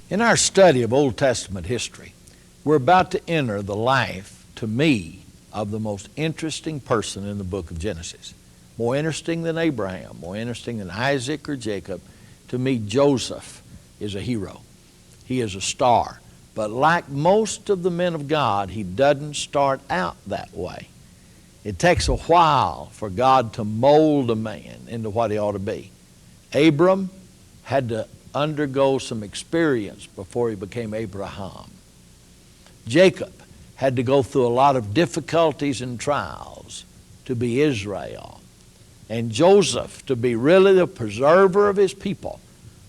In our study of Old Testament history, we're about to enter the life, to me, of the most interesting person in the book of Genesis. More interesting than Abraham, more interesting than Isaac or Jacob. To me, Joseph is a hero. He is a star. But like most of the men of God, he doesn't start out that way. It takes a while for God to mold a man into what he ought to be. Abram had to undergo some experience before he became Abraham. Jacob had to go through a lot of difficulties and trials to be Israel. And Joseph, to be really the preserver of his people,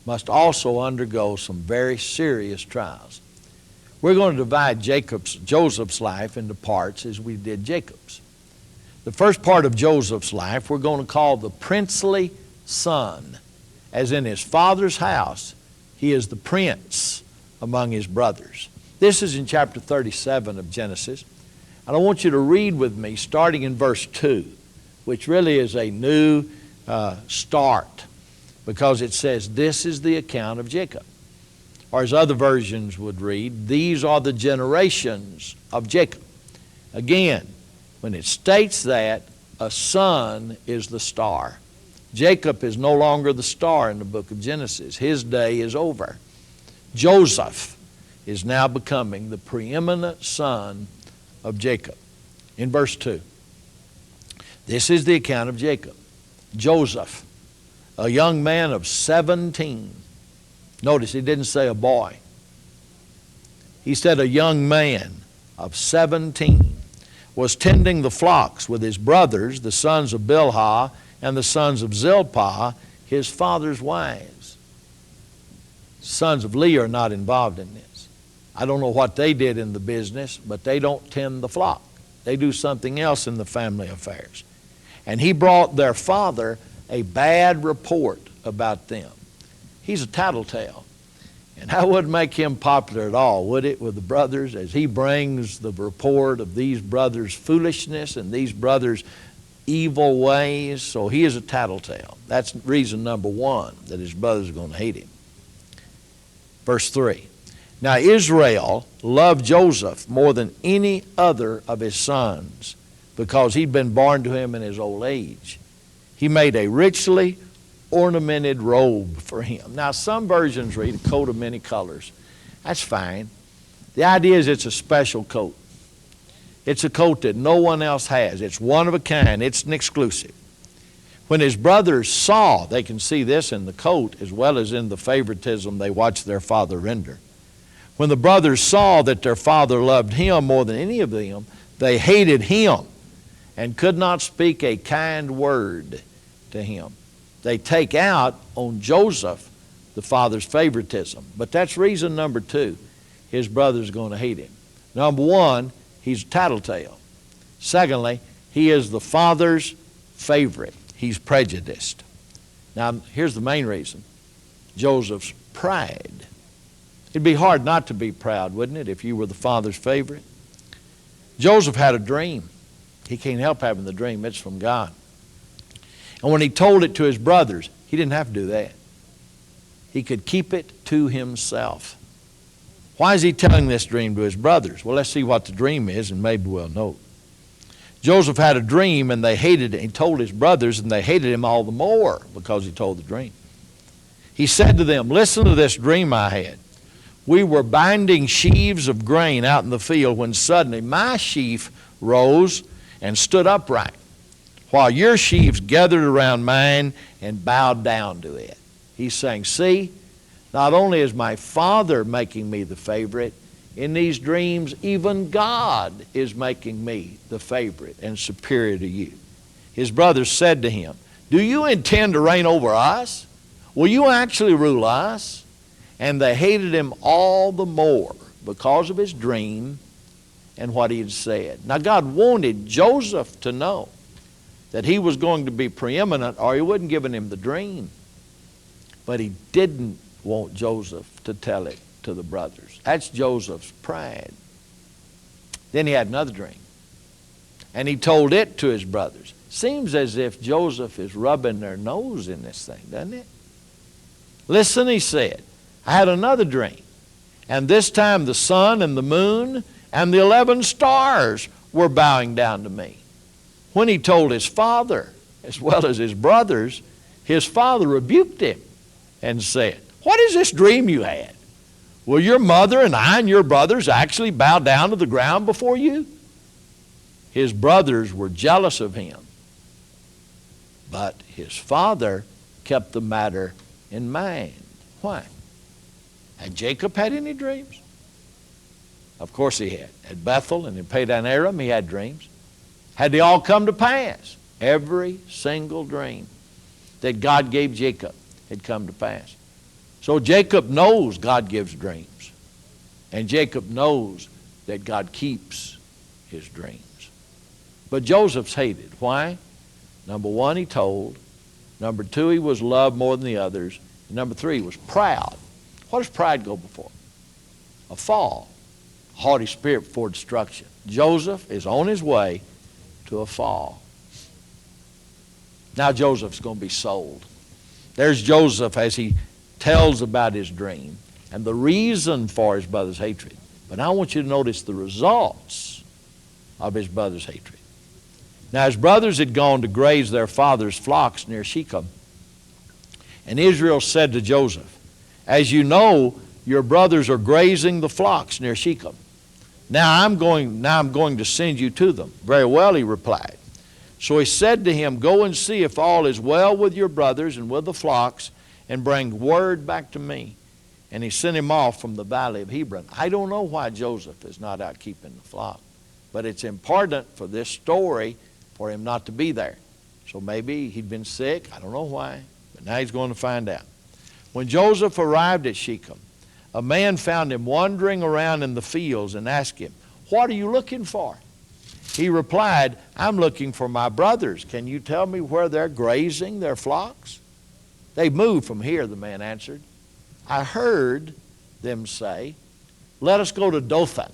must also undergo some very serious trials. We're going to divide Joseph's life into parts as we did Jacob's. The first part of Joseph's life we're going to call the princely son. As in his father's house, he is the prince among his brothers. This is in chapter 37 of Genesis. And I want you to read with me starting in verse 2, which really is a new start, because it says, this is the account of Jacob. Or as other versions would read, these are the generations of Jacob. Again, when it states that, a son is the star. Jacob is no longer the star in the book of Genesis. His day is over. Joseph is now becoming the preeminent son of Jacob. In verse 2, this is the account of Jacob. Joseph, a young man of 17. Notice he didn't say a boy. He said a young man of 17 was tending the flocks with his brothers, the sons of Bilhah and the sons of Zilpah, his father's wives. Sons of Leah are not involved in this. I don't know what they did in the business, but they don't tend the flock. They do something else in the family affairs. And he brought their father a bad report about them. He's a tattletale. And that wouldn't make him popular at all, would it, with the brothers, as he brings the report of these brothers' foolishness and these brothers' evil ways. So he is a tattletale. That's reason number one, that his brothers are going to hate him. Verse 3. Now Israel loved Joseph more than any other of his sons, because he'd been born to him in his old age. He made a richly ornamented robe for him. Now some versions read a coat of many colors. That's fine. The idea is it's a special coat. It's a coat that no one else has. It's one of a kind. It's an exclusive. When his brothers saw, they can see this in the coat as well as in the favoritism they watched their father render. When the brothers saw that their father loved him more than any of them, they hated him and could not speak a kind word to him. They take out on Joseph the father's favoritism. But that's reason number two. His brother's going to hate him. Number one, he's a tattletale. Secondly, he is the father's favorite. He's prejudiced. Now, here's the main reason. Joseph's pride. It'd be hard not to be proud, wouldn't it, if you were the father's favorite? Joseph had a dream. He can't help having the dream. It's from God. And when he told it to his brothers, he didn't have to do that. He could keep it to himself. Why is he telling this dream to his brothers? Well, let's see what the dream is, and maybe we'll know. Joseph had a dream, and they hated it. He told his brothers, and they hated him all the more because he told the dream. He said to them, listen to this dream I had. We were binding sheaves of grain out in the field when suddenly my sheaf rose and stood upright, while your sheaves gathered around mine and bowed down to it. He's saying, see, not only is my father making me the favorite, in these dreams, even God is making me the favorite and superior to you. His brothers said to him, do you intend to reign over us? Will you actually rule us? And they hated him all the more because of his dream and what he had said. Now God wanted Joseph to know that he was going to be preeminent, or he wouldn't have given him the dream. But he didn't want Joseph to tell it to the brothers. That's Joseph's pride. Then he had another dream, and he told it to his brothers. Seems as if Joseph is rubbing their nose in this thing, doesn't it? Listen, he said, I had another dream. And this time the sun and the moon and the 11 stars were bowing down to me. When he told his father, as well as his brothers, his father rebuked him and said, "What is this dream you had? Will your mother and I and your brothers actually bow down to the ground before you?" His brothers were jealous of him, but his father kept the matter in mind. Why? Had Jacob had any dreams? Of course he had. At Bethel and in Padan Aram he had dreams. Had they all come to pass? Every single dream that God gave Jacob had come to pass. So Jacob knows God gives dreams. And Jacob knows that God keeps his dreams. But Joseph's hated. Why? Number one, he told. Number two, he was loved more than the others. And number three, he was proud. What does pride go before? A fall. Haughty spirit before destruction. Joseph is on his way to a fall. Now Joseph's going to be sold. There's Joseph as he tells about his dream and the reason for his brother's hatred. But I want you to notice the results of his brother's hatred. Now his brothers had gone to graze their father's flocks near Shechem. And Israel said to Joseph, "As you know, your brothers are grazing the flocks near Shechem. Now I'm going to send you to them." "Very well," he replied. So he said to him, "Go and see if all is well with your brothers and with the flocks, and bring word back to me." And he sent him off from the valley of Hebron. I don't know why Joseph is not out keeping the flock, but it's important for this story for him not to be there. So maybe he'd been sick. I don't know why, but now he's going to find out. When Joseph arrived at Shechem, a man found him wandering around in the fields and asked him, "What are you looking for?" He replied, "I'm looking for my brothers. Can you tell me where they're grazing their flocks?" "They moved from here," the man answered. "I heard them say, 'Let us go to Dothan.'"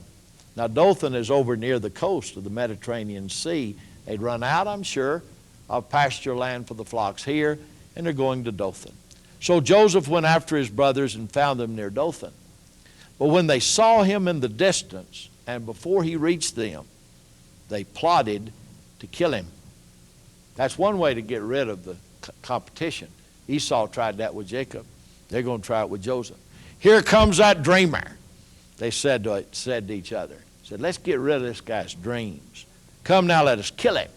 Now Dothan is over near the coast of the Mediterranean Sea. They'd run out, I'm sure, of pasture land for the flocks here, and they're going to Dothan. So Joseph went after his brothers and found them near Dothan. But when they saw him in the distance, and before he reached them, they plotted to kill him. That's one way to get rid of the competition. Esau tried that with Jacob. They're going to try it with Joseph. "Here comes that dreamer," they said to each other. Said, "Let's get rid of this guy's dreams. Come now, let us kill him.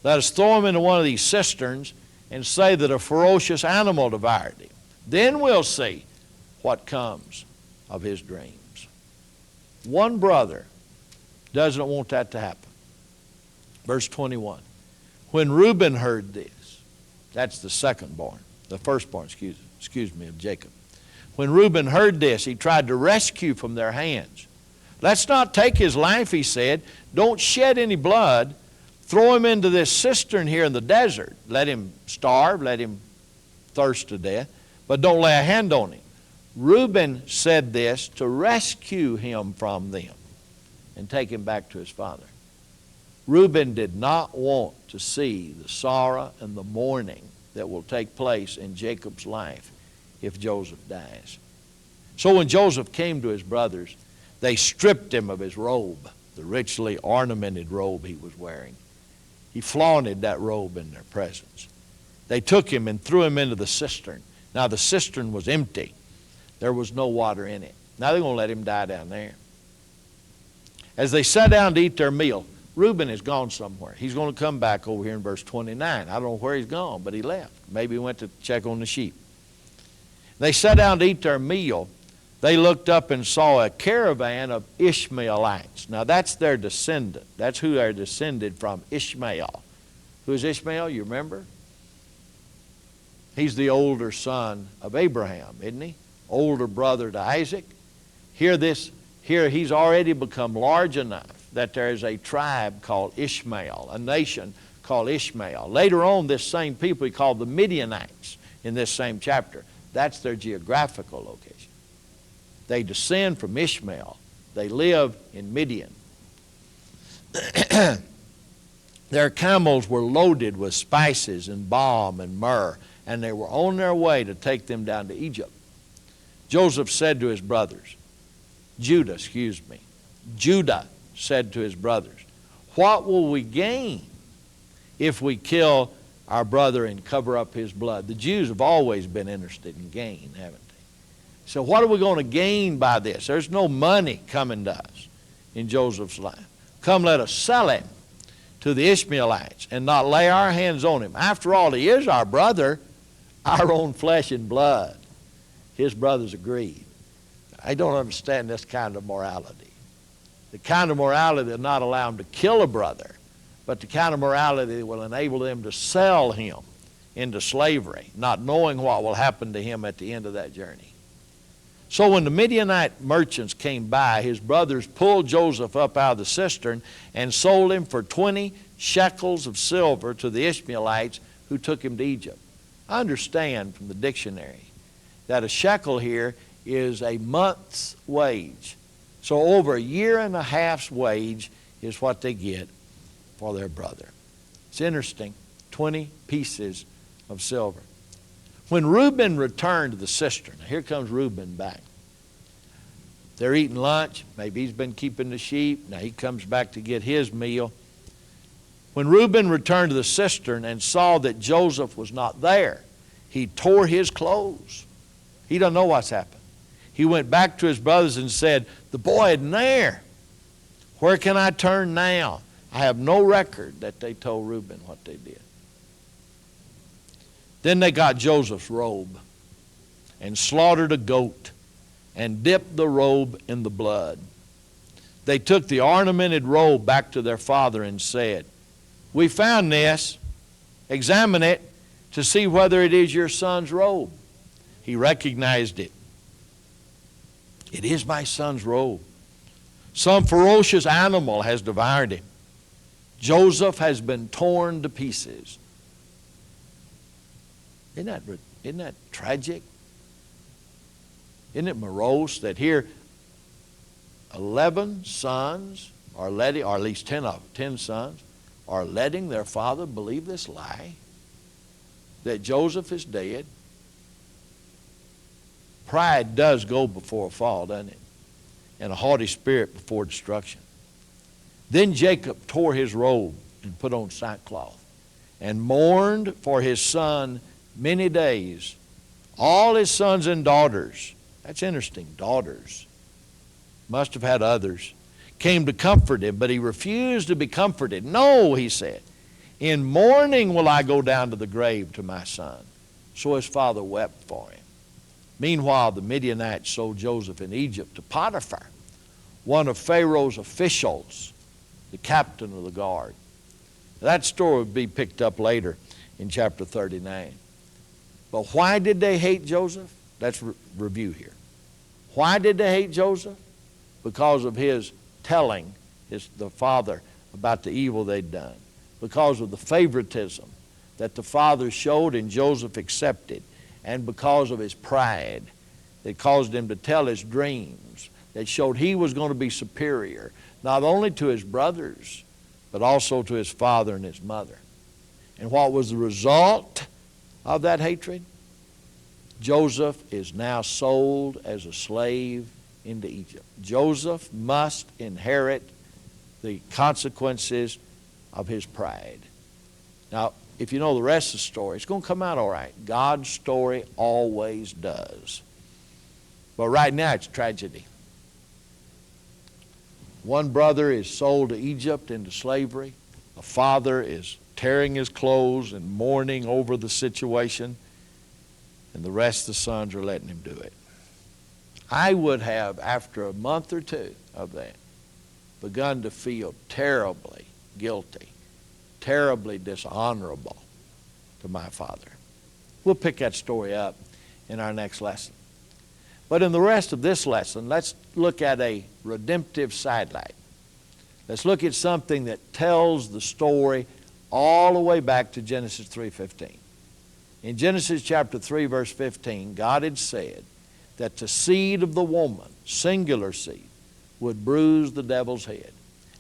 Let us throw him into one of these cisterns and say that a ferocious animal devoured him. Then we'll see what comes of his dreams." One brother doesn't want that to happen. Verse 21. When Reuben heard this, that's the firstborn, of Jacob. When Reuben heard this, he tried to rescue from their hands. "Let's not take his life," he said. "Don't shed any blood. Throw him into this cistern here in the desert. Let him starve, let him thirst to death, but don't lay a hand on him." Reuben said this to rescue him from them and take him back to his father. Reuben did not want to see the sorrow and the mourning that will take place in Jacob's life if Joseph dies. So when Joseph came to his brothers, they stripped him of his robe, the richly ornamented robe he was wearing. He flaunted that robe in their presence. They took him and threw him into the cistern. Now the cistern was empty. There was no water in it. Now they're going to let him die down there. As they sat down to eat their meal, Reuben has gone somewhere. He's going to come back over here in verse 29. I don't know where he's gone, but he left. Maybe he went to check on the sheep. They sat down to eat their meal. They looked up and saw a caravan of Ishmaelites. Now that's their descendant. That's who they're descended from, Ishmael. Who is Ishmael? You remember? He's the older son of Abraham, isn't he? Older brother to Isaac. Here he's already become large enough that there is a tribe called Ishmael, a nation called Ishmael. Later on, this same people he called the Midianites in this same chapter. That's their geographical location. They descend from Ishmael. They live in Midian. Their camels were loaded with spices and balm and myrrh, and they were on their way to take them down to Egypt. Joseph said to his brothers, Judah said to his brothers, "What will we gain if we kill our brother and cover up his blood?" The Jews have always been interested in gain, haven't they? So what are we going to gain by this? There's no money coming to us in Joseph's life. Come, let us sell him to the Ishmaelites and not lay our hands on him. After all, he is our brother, our own flesh and blood. His brothers agreed. I don't understand this kind of morality. The kind of morality that not allow them to kill a brother, but the kind of morality that will enable them to sell him into slavery, not knowing what will happen to him at the end of that journey. So when the Midianite merchants came by, his brothers pulled Joseph up out of the cistern and sold him for 20 shekels of silver to the Ishmaelites who took him to Egypt. I understand from the dictionary that a shekel here is a month's wage. So over a year and a half's wage is what they get for their brother. It's interesting, 20 pieces of silver. When Reuben returned to the cistern, here comes Reuben back. They're eating lunch. Maybe he's been keeping the sheep. Now he comes back to get his meal. When Reuben returned to the cistern and saw that Joseph was not there, he tore his clothes. He doesn't know what's happened. He went back to his brothers and said, "The boy isn't there. Where can I turn now?" I have no record that they told Reuben what they did. Then they got Joseph's robe and slaughtered a goat and dipped the robe in the blood. They took the ornamented robe back to their father and said, "We found this. Examine it to see whether it is your son's robe." He recognized it. "It is my son's robe. Some ferocious animal has devoured him. Joseph has been torn to pieces." Isn't that tragic? Isn't it morose that here 11 sons are letting, or at least 10 sons, are letting their father believe this lie that Joseph is dead? Pride does go before a fall, doesn't it? And a haughty spirit before destruction. Then Jacob tore his robe and put on sackcloth and mourned for his son many days. All his sons and daughters, that's interesting, daughters, must have had others, came to comfort him, but he refused to be comforted. "No," he said, "in mourning will I go down to the grave to my son." So his father wept for him. Meanwhile, the Midianites sold Joseph in Egypt to Potiphar, one of Pharaoh's officials, the captain of the guard. That story would be picked up later in chapter 39. But why did they hate Joseph? Let's review here. Why did they hate Joseph? Because of his telling the father about the evil they'd done. Because of the favoritism that the father showed and Joseph accepted. And because of his pride that caused him to tell his dreams that showed he was going to be superior, not only to his brothers, but also to his father and his mother. And what was the result of that hatred? Joseph is now sold as a slave into Egypt. Joseph must inherit the consequences of his pride. Now, if you know the rest of the story, it's going to come out all right. God's story always does. But right now it's tragedy. One brother is sold to Egypt into slavery. A father is tearing his clothes and mourning over the situation. And the rest of the sons are letting him do it. I would have, after a month or two of that, begun to feel terribly guilty, terribly dishonorable to my father. We'll pick that story up in our next lesson. But in the rest of this lesson, let's look at a redemptive sidelight. Let's look at something that tells the story all the way back to Genesis 3:15. In Genesis chapter 3, verse 15, God had said that the seed of the woman, singular seed, would bruise the devil's head.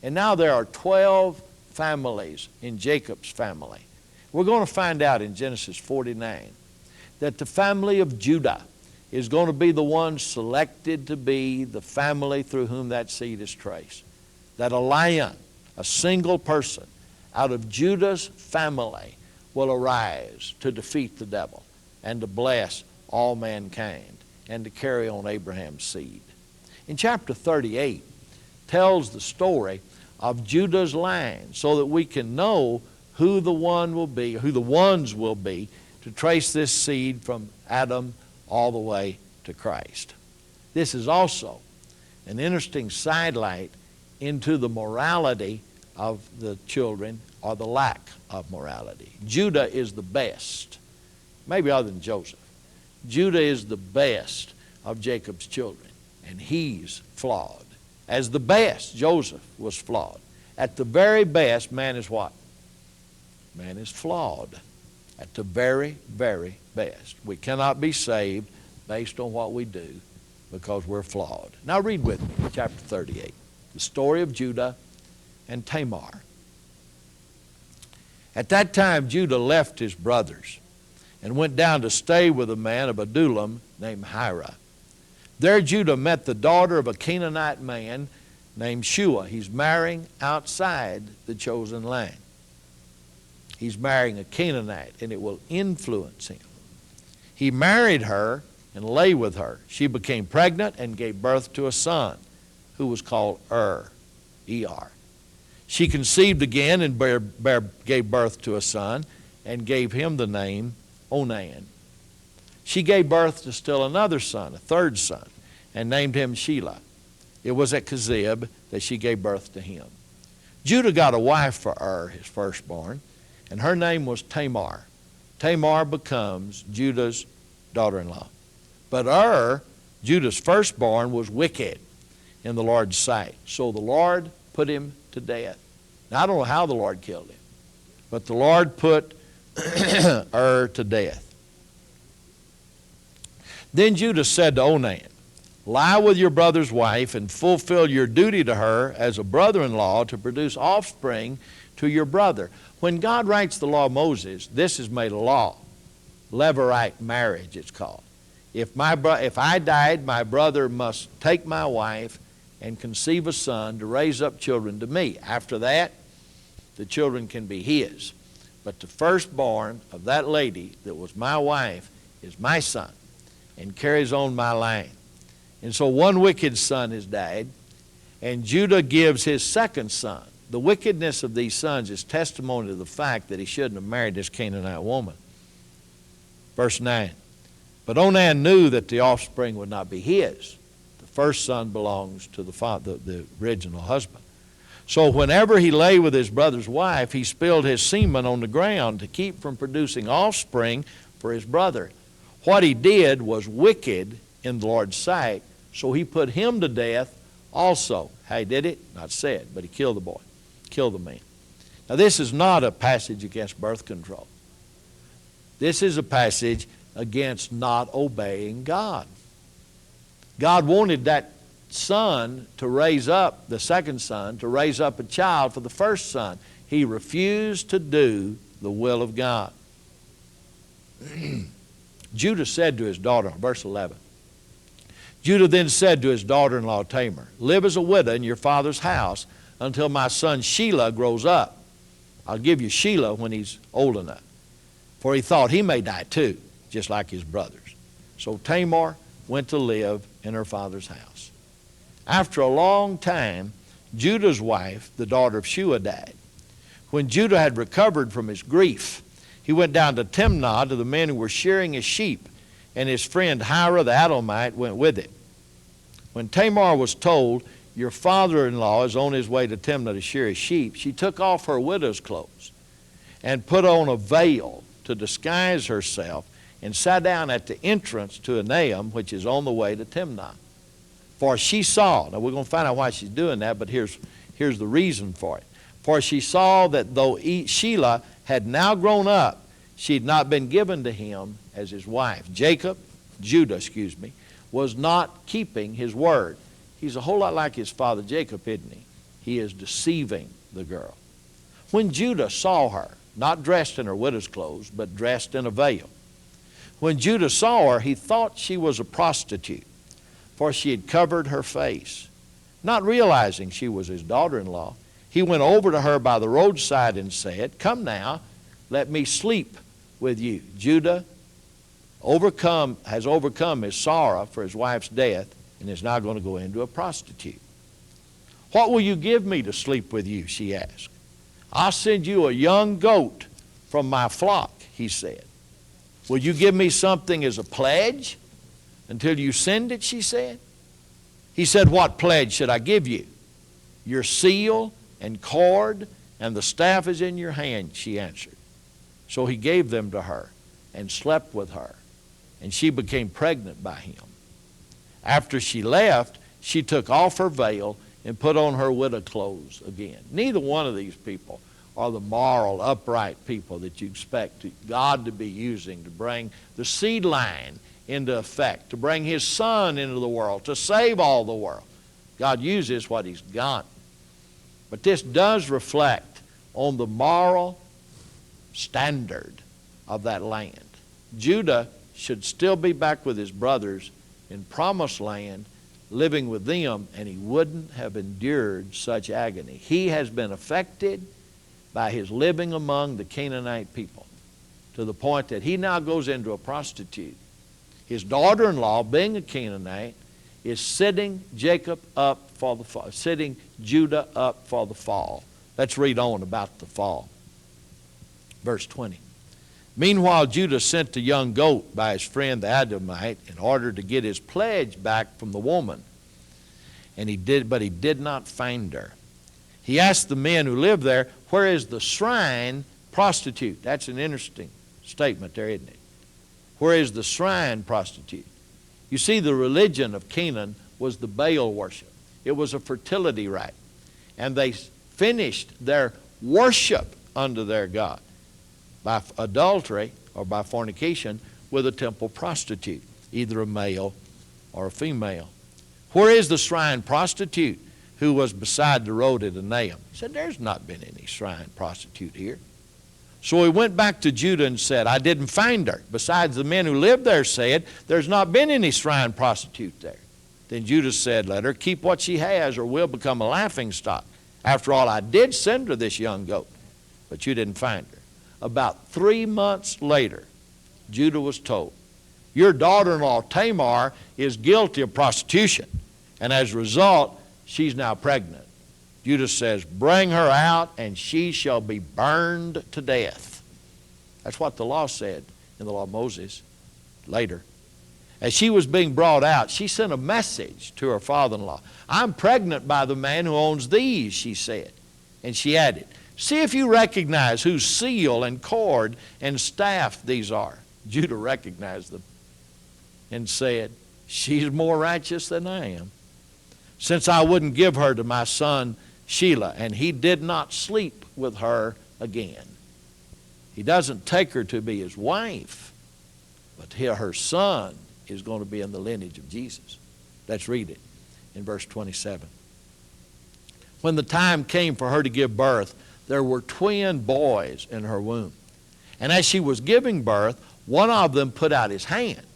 And now there are 12 families in Jacob's family. We're going to find out in Genesis 49 that the family of Judah is going to be the one selected to be the family through whom that seed is traced. That a lion, a single person out of Judah's family will arise to defeat the devil and to bless all mankind and to carry on Abraham's seed. In chapter 38 tells the story of Judah's line so that we can know who the one will be, who the ones will be to trace this seed from Adam all the way to Christ. This is also an interesting sidelight into the morality of the children or the lack of morality. Judah is the best, maybe other than Joseph. Judah is the best of Jacob's children, and he's flawed. As the best, Joseph was flawed. At the very best, man is what? Man is flawed. At the very, very best. We cannot be saved based on what we do because we're flawed. Now read with me chapter 38. The story of Judah and Tamar. At that time Judah left his brothers and went down to stay with a man of Adullam named Hira. There Judah met the daughter of a Canaanite man named Shua. He's marrying outside the chosen line. He's marrying a Canaanite, and it will influence him. He married her and lay with her. She became pregnant and gave birth to a son who was called E-R. She conceived again and gave birth to a son and gave him the name Onan. She gave birth to still another son, a third son, and named him Shelah. It was at Kezib that she gave birth to him. Judah got a wife for his firstborn, and her name was Tamar. Tamar becomes Judah's daughter-in-law. But Judah's firstborn, was wicked in the Lord's sight. So the Lord put him to death. Now, I don't know how the Lord killed him, but the Lord put to death. Then Judah said to Onan, lie with your brother's wife and fulfill your duty to her as a brother-in-law to produce offspring to your brother. When God writes the law of Moses, this is made a law. Levirate marriage, it's called. If I died, my brother must take my wife and conceive a son to raise up children to me. After that, the children can be his. But the firstborn of that lady that was my wife is my son and carries on my line. And so one wicked son has died, and Judah gives his second son. The wickedness of these sons is testimony to the fact that he shouldn't have married this Canaanite woman. Verse 9. But Onan knew that the offspring would not be his. The first son belongs to the father, the original husband. So whenever he lay with his brother's wife, he spilled his semen on the ground to keep from producing offspring for his brother. What he did was wicked in the Lord's sight, so he put him to death also. How he did it? Not said, but he killed the boy, killed the man. Now this is not a passage against birth control. This is a passage against not obeying God. God wanted that son to raise up, the second son, to raise up a child for the first son. He refused to do the will of God. Judah said to his daughter, verse 11, Judah then said to his daughter-in-law Tamar, live as a widow in your father's house until my son Shelah grows up. I'll give you Shelah when he's old enough. For he thought he may die too, just like his brothers. So Tamar went to live in her father's house. After a long time, Judah's wife, the daughter of Shua, died. When Judah had recovered from his grief, he went down to Timnah to the men who were shearing his sheep, and his friend Hira the Adullamite went with him. When Tamar was told, your father-in-law is on his way to Timnah to shear his sheep, she took off her widow's clothes and put on a veil to disguise herself and sat down at the entrance to Enaim, which is on the way to Timnah. For she saw, now we're going to find out why she's doing that, but here's the reason for it. For she saw that though Shelah had now grown up, she had not been given to him as his wife. Judah, was not keeping his word. He's a whole lot like his father Jacob, isn't he? He is deceiving the girl. When Judah saw her, not dressed in her widow's clothes, but dressed in a veil, When Judah saw her, he thought she was a prostitute, for she had covered her face. Not realizing she was his daughter-in-law, he went over to her by the roadside and said, "Come now, let me sleep with you." Judah has overcome his sorrow for his wife's death and is now going to go into a prostitute. "What will you give me to sleep with you?" she asked. "I'll send you a young goat from my flock," he said. "Will you give me something as a pledge until you send it?" she said. He said, "What pledge should I give you?" "Your seal and cord, and the staff is in your hand," she answered. So he gave them to her and slept with her, and she became pregnant by him. After she left, she took off her veil and put on her widow clothes again. Neither one of these people are the moral, upright people that you expect God to be using to bring the seed line into effect, to bring his son into the world, to save all the world. God uses what he's got. But this does reflect on the moral standard of that land. Judah should still be back with his brothers in promised land, living with them, and he wouldn't have endured such agony. He has been affected by his living among the Canaanite people to the point that he now goes into a prostitute. His daughter-in-law, being a Canaanite, is setting Judah up for the fall. Let's read on about the fall. Verse 20. Meanwhile, Judah sent the young goat by his friend the Adamite in order to get his pledge back from the woman. But he did not find her. He asked the men who lived there, "Where is the shrine prostitute?" That's an interesting statement there, isn't it? Where is the shrine prostitute? You see, the religion of Canaan was the Baal worship. It was a fertility rite. And they finished their worship unto their God by adultery or by fornication with a temple prostitute, either a male or a female. "Where is the shrine prostitute who was beside the road at Enaim?" He said, "There's not been any shrine prostitute here." So he went back to Judah and said, "I didn't find her. Besides, the men who lived there said, there's not been any shrine prostitute there." Then Judah said, "Let her keep what she has, or we'll become a laughingstock. After all, I did send her this young goat, but you didn't find her." About 3 months later, Judah was told, "Your daughter-in-law Tamar is guilty of prostitution, and as a result, she's now pregnant." Judah says, "Bring her out, and she shall be burned to death." That's what the law said in the law of Moses later. As she was being brought out, she sent a message to her father-in-law. "I'm pregnant by the man who owns these," she said. And she added, "See if you recognize whose seal and cord and staff these are." Judah recognized them and said, "She's more righteous than I am, since I wouldn't give her to my son Shelah, and he did not sleep with her again." He doesn't take her to be his wife, but her son is going to be in the lineage of Jesus. Let's read it in verse 27. When the time came for her to give birth, there were twin boys in her womb. And as she was giving birth, one of them put out his hand.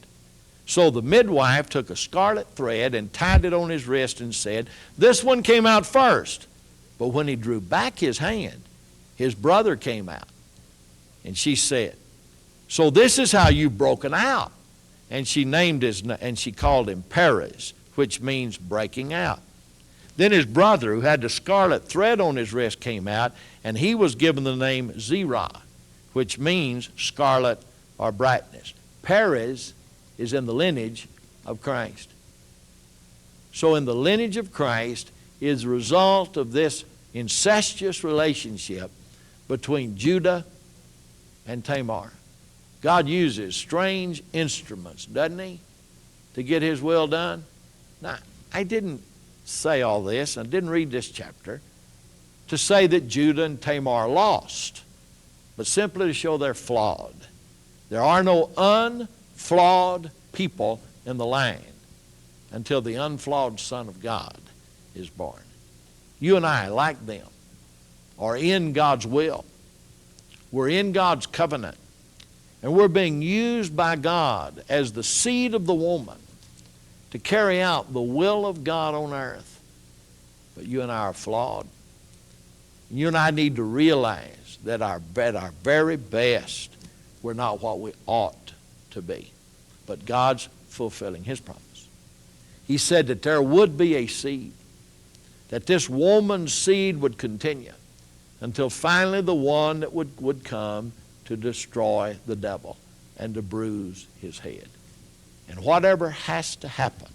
So the midwife took a scarlet thread and tied it on his wrist and said, "This one came out first." But when he drew back his hand, his brother came out. And she said, "So this is how you've broken out." And she called him Perez, which means breaking out. Then his brother, who had the scarlet thread on his wrist, came out, and he was given the name Zerah, which means scarlet or brightness. Perez is in the lineage of Christ. So in the lineage of Christ is the result of this incestuous relationship between Judah and Tamar. God uses strange instruments, doesn't he, to get his will done? Now, I didn't say all this, I didn't read this chapter to say that Judah and Tamar lost, but simply to show they're flawed. There are no unflawed people in the land until the unflawed Son of God is born. You and I, like them, are in God's will. We're in God's covenant. And we're being used by God as the seed of the woman to carry out the will of God on earth. But you and I are flawed. You and I need to realize that at our very best, we're not what we ought to be. But God's fulfilling His promise. He said that there would be a seed, that this woman's seed would continue until finally the one that would come to destroy the devil and to bruise his head. And whatever has to happen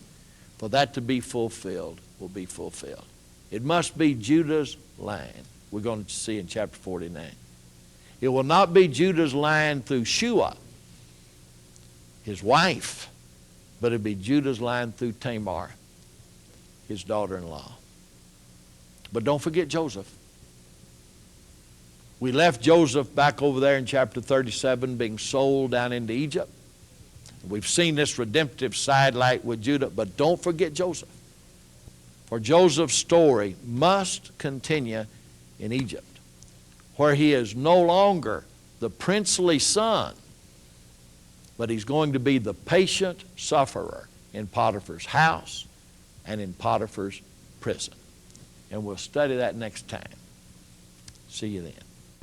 for that to be fulfilled will be fulfilled. It must be Judah's line. We're going to see in chapter 49. It will not be Judah's line through Shua, his wife, but it'll be Judah's line through Tamar, his daughter-in-law. But don't forget Joseph. We left Joseph back over there in chapter 37 being sold down into Egypt. We've seen this redemptive sidelight with Judah, but don't forget Joseph. For Joseph's story must continue in Egypt, where he is no longer the princely son, but he's going to be the patient sufferer in Potiphar's house and in Potiphar's prison. And we'll study that next time. See you then.